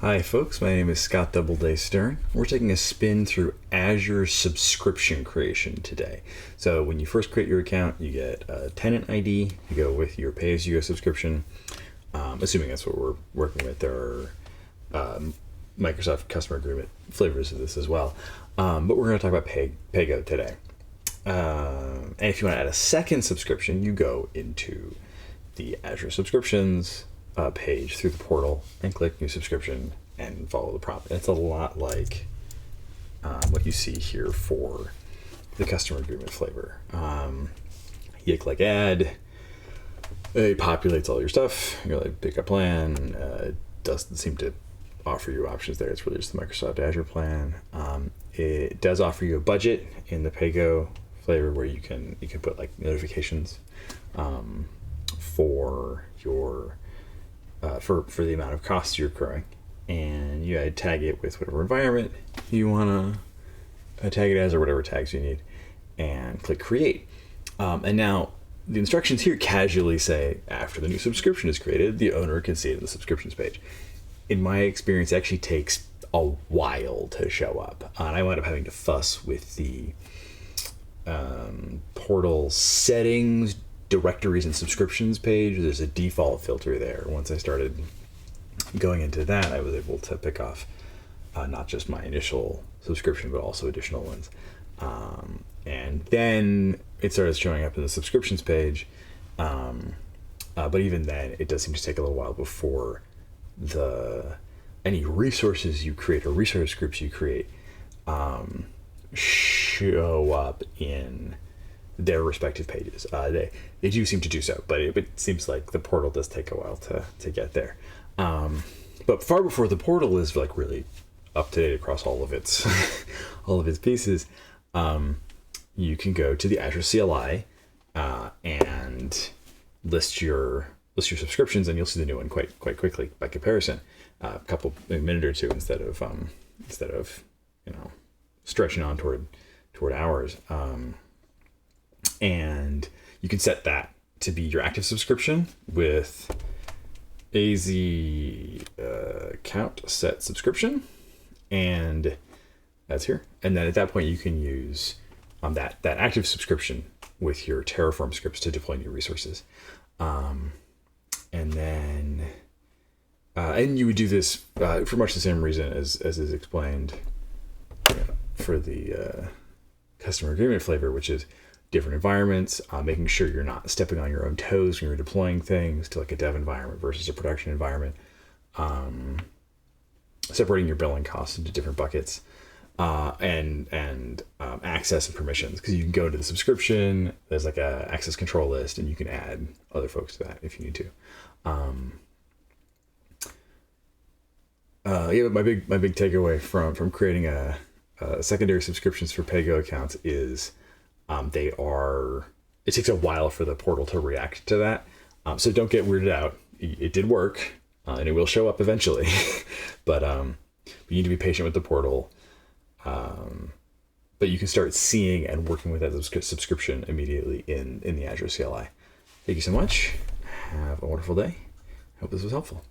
Hi folks, my name is Scott Doubleday-Stern. We're taking a spin through Azure subscription creation today. So when you first create your account, you get a tenant ID, you go with your pay-as-you-go subscription, assuming that's what we're working with. There are Microsoft customer agreement flavors of this as well, but we're going to talk about pay-go today. And if you want to add a second subscription, you go into the Azure subscriptions page through the portal and click new subscription and follow the prompt. It's a lot like what you see here for the customer agreement flavor. You click add, it populates all your stuff. You're like, pick a plan. It doesn't seem to offer you options there. It's really just the Microsoft Azure plan. It does offer you a budget in the pay-go flavor where you can put like notifications for your for the amount of costs you're accruing, and you tag it with whatever environment you want to tag it as or whatever tags you need, and click create. And now the instructions here casually say after the new subscription is created, the owner can see it in the subscriptions page. In my experience, it actually takes a while to show up, and I wound up having to fuss with the portal settings, directories and subscriptions page. There's a default filter there. Once I started going into that, I was able to pick off not just my initial subscription, but also additional ones. And then it started showing up in the subscriptions page. But even then, it does seem to take a little while before any resources you create or resource groups you create show up in their respective pages. They do seem to do so, but it seems like the portal does take a while to get there. But far before the portal is like really up to date across all of its all of its pieces, you can go to the Azure CLI and list your subscriptions, and you'll see the new one quite quickly by comparison. A minute or two instead of stretching on toward hours. And you can set that to be your active subscription with AZ count set subscription, and that's here. And then at that point, you can use that active subscription with your Terraform scripts to deploy new resources. And then and you would do this for much the same reason as is explained for the customer agreement flavor, which is different environments, making sure you're not stepping on your own toes when you're deploying things to like a dev environment versus a production environment, separating your billing costs into different buckets, and access and permissions, because you can go to the subscription, there's like a access control list, and you can add other folks to that if you need to. My big takeaway from creating a secondary subscriptions for pay-go accounts is it takes a while for the portal to react to that. So don't get weirded out. It did work, and it will show up eventually, but you need to be patient with the portal. But you can start seeing and working with that subscription immediately in the Azure CLI. Thank you so much. Have a wonderful day. Hope this was helpful.